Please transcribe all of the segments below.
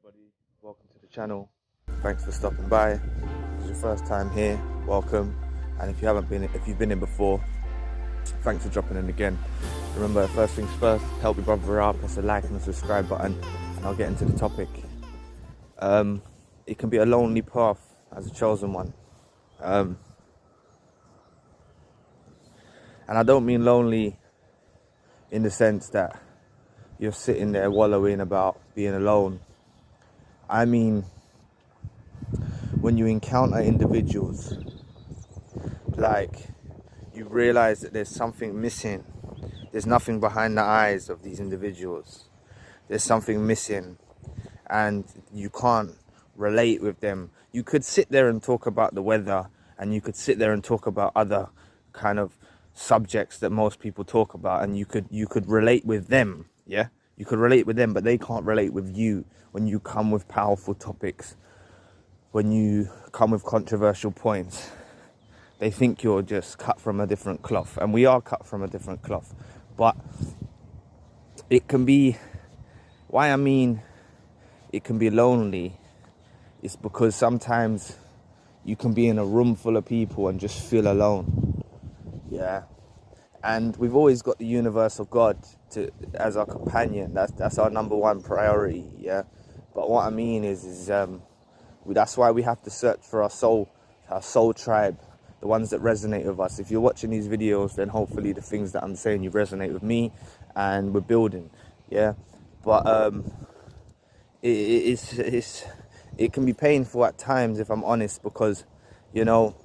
everybody, welcome to the channel. Thanks for stopping by. If it's your first time here, welcome. And if you've been in before, thanks for dropping in again. Remember, first things first, help your brother out, press the like and the subscribe button, and I'll get into the topic. It can be a lonely path as a chosen one. And I don't mean lonely in the sense that you're sitting there wallowing about being alone. I mean, when you encounter individuals, like, you realize that there's something missing. There's nothing behind the eyes of these individuals. There's something missing, and you can't relate with them. You could sit there and talk about the weather, and you could sit there and talk about other kind of subjects that most people talk about, and you could relate with them. Yeah, you could relate with them, but they can't relate with you when you come with powerful topics, when you come with controversial points. They think you're just cut from a different cloth, and we are cut from a different cloth. But it can be, why I mean it can be lonely, is because sometimes you can be in a room full of people and just feel alone. Yeah. And we've always got the universe of God as our companion. That's our number one priority. Yeah. But what I mean is that's why we have to search for our soul tribe, the ones that resonate with us. If you're watching these videos, then hopefully the things that I'm saying, you resonate with me, and we're building. Yeah. But it can be painful at times, if I'm honest, because, you know,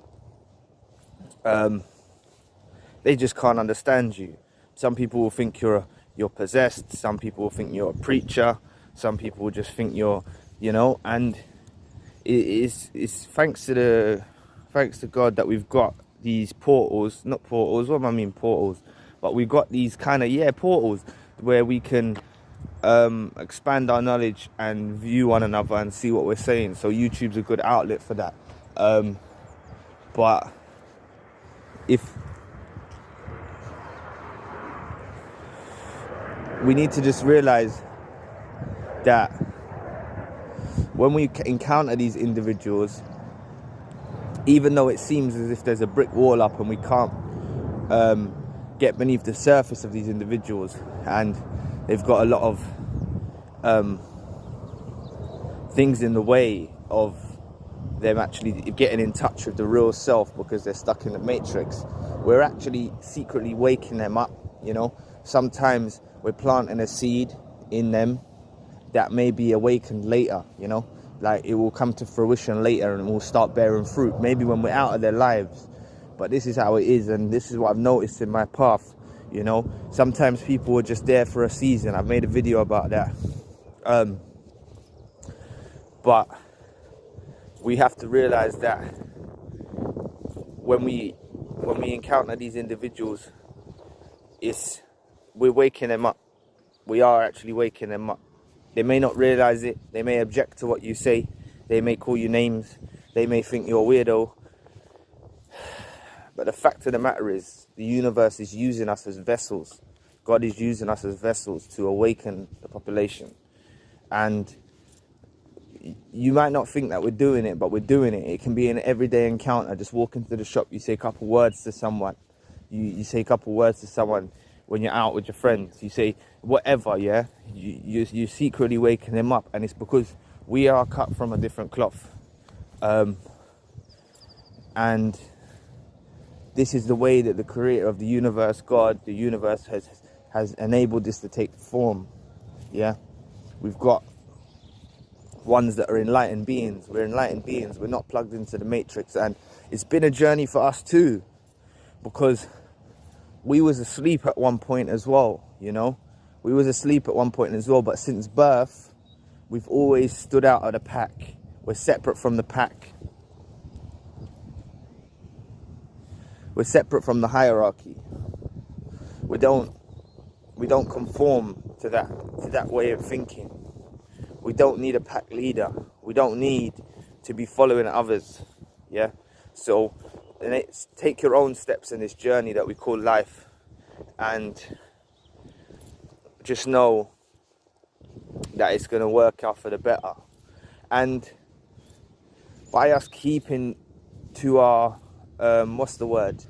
they just can't understand you. Some people will think you're possessed. Some people will think you're a preacher. Some people will just think you're, you know, and it's thanks to God that we've got these portals, not portals, what do I mean portals? But we've got these kind of, portals where we can expand our knowledge and view one another and see what we're saying. So YouTube's a good outlet for that. But we need to just realize that when we encounter these individuals, even though it seems as if there's a brick wall up and we can't get beneath the surface of these individuals, and they've got a lot of things in the way of them actually getting in touch with the real self because they're stuck in the matrix, we're actually secretly waking them up. You know, sometimes we're planting a seed in them that may be awakened later, you know, like it will come to fruition later and will start bearing fruit, maybe when we're out of their lives. But this is how it is, and this is what I've noticed in my path. You know, sometimes people are just there for a season. I've made a video about that. But we have to realize that when we encounter these individuals, we're waking them up. We are actually waking them up. They may not realize it. They may object to what you say. They may call you names. They may think you're a weirdo. But the fact of the matter is, the universe is using us as vessels. God is using us as vessels to awaken the population. And you might not think that we're doing it, but we're doing it. It can be an everyday encounter. Just walk into the shop, you say a couple words to someone. You say a couple words to someone when you're out with your friends. You say whatever, yeah? You're secretly waking them up. And it's because we are cut from a different cloth. And this is the way that the creator of the universe, God, the universe has enabled this to take form. Yeah? We've got ones that are enlightened beings. We're enlightened beings. We're not plugged into the matrix. And it's been a journey for us too, because we was asleep at one point as well, you know? We was asleep at one point as well, but since birth, we've always stood out of the pack. We're separate from the pack. We're separate from the hierarchy. We don't conform to that way of thinking. We don't need a pack leader. We don't need to be following others. Yeah? So, take your own steps in this journey that we call life, and just know that it's going to work out for the better. And by us keeping to our, what's the word?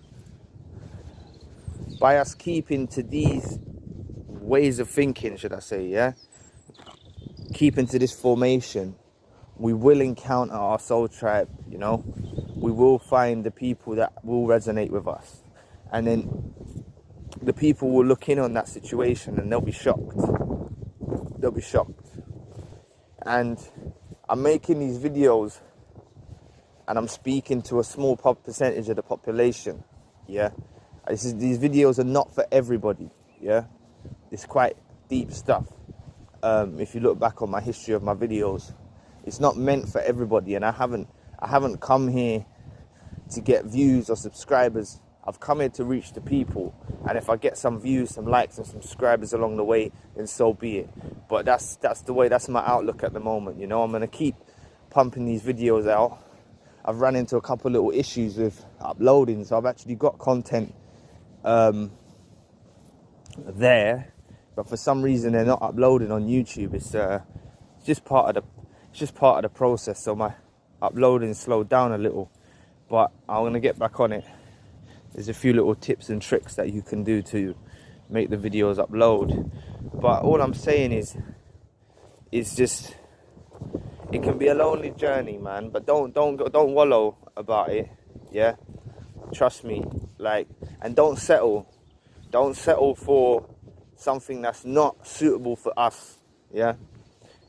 By us keeping to these ways of thinking, should I say, yeah? Keeping to this formation, we will encounter our soul tribe, you know? We will find the people that will resonate with us. And then the people will look in on that situation and they'll be shocked. They'll be shocked. And I'm making these videos and I'm speaking to a small percentage of the population, yeah? These videos are not for everybody, yeah? It's quite deep stuff. If you look back on my history of my videos, it's not meant for everybody, and I haven't come here to get views or subscribers. I've come here to reach the people, and if I get some views, some likes, and some subscribers along the way, then so be it. But that's my outlook at the moment. You know, I'm gonna keep pumping these videos out. I've run into a couple little issues with uploading, so I've actually got content there, but for some reason they're not uploading on YouTube. It's just part of the process. So my uploading slowed down a little, but I'm gonna get back on it. There's a few little tips and tricks that you can do to make the videos upload. But all I'm saying is just, it can be a lonely journey, man. But don't wallow about it, yeah. Trust me, like, and don't settle for something that's not suitable for us, yeah.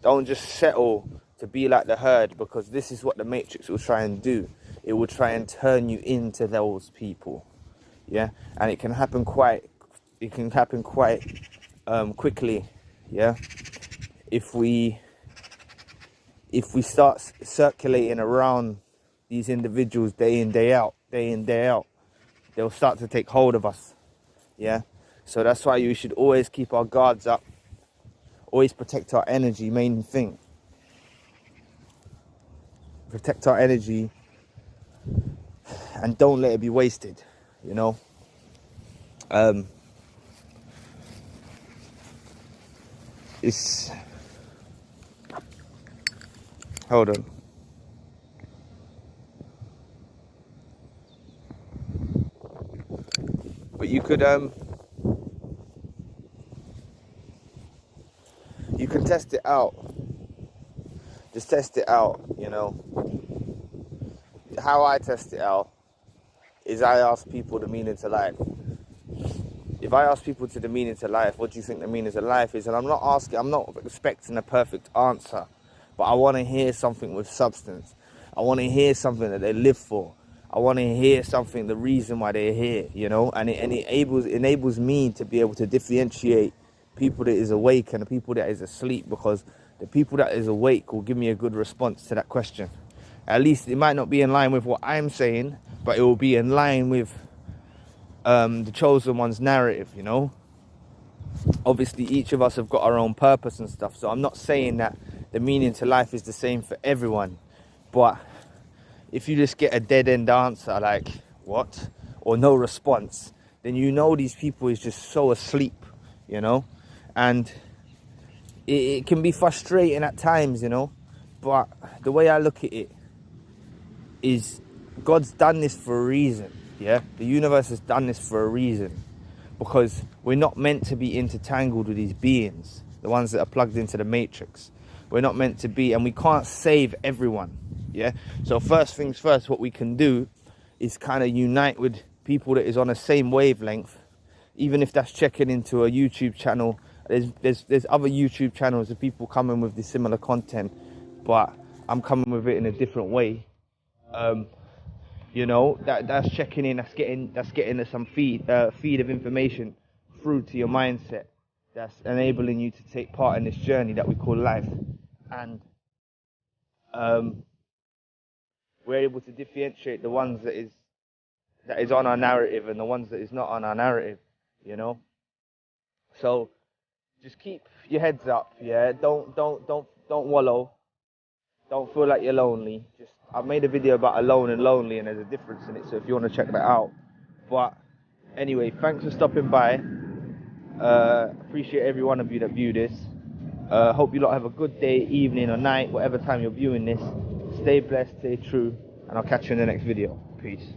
Don't just settle to be like the herd, because this is what the Matrix will try and do. It will try and turn you into those people, yeah. And it can happen quite quickly, yeah. If we start circulating around these individuals day in, day out, they'll start to take hold of us, yeah. So that's why you should always keep our guards up, always protect our energy. Main thing, protect our energy and don't let it be wasted, you know. Hold on. But you can test it out. Just test it out, you know. How I test it out is I ask people the meaning to life. If I ask people to the meaning to life, what do you think the meaning to life is? And I'm not expecting a perfect answer, but I want to hear something with substance. I want to hear something that they live for. I want to hear something, the reason why they're here, you know, and it enables me to be able to differentiate people that is awake and the people that is asleep, because the people that is awake will give me a good response to that question. At least it might not be in line with what I'm saying, but it will be in line with the chosen one's narrative, you know. Obviously each of us have got our own purpose and stuff, so I'm not saying that the meaning to life is the same for everyone, but if you just get a dead-end answer like what, or no response, then you know these people is just so asleep, you know. And it can be frustrating at times, you know, but the way I look at it is God's done this for a reason, yeah. The universe has done this for a reason, because we're not meant to be intertangled with these beings, the ones that are plugged into the Matrix. We're not meant to be, and we can't save everyone, yeah. So first things first, what we can do is kind of unite with people that is on the same wavelength, even if that's checking into a YouTube channel. There's other YouTube channels of people coming with this similar content, but I'm coming with it in a different way. You know, that's checking in, that's getting some feed of information through to your mindset, that's enabling you to take part in this journey that we call life. And we're able to differentiate the ones that is on our narrative and the ones that is not on our narrative, you know. So just keep your heads up, yeah. Don't wallow. Don't feel like you're lonely. I've made a video about alone and lonely, and there's a difference in it, so if you want to check that out. But anyway, thanks for stopping by. Appreciate every one of you that view this. Hope you lot have a good day, evening or night, whatever time you're viewing this. Stay blessed, stay true, and I'll catch you in the next video. Peace.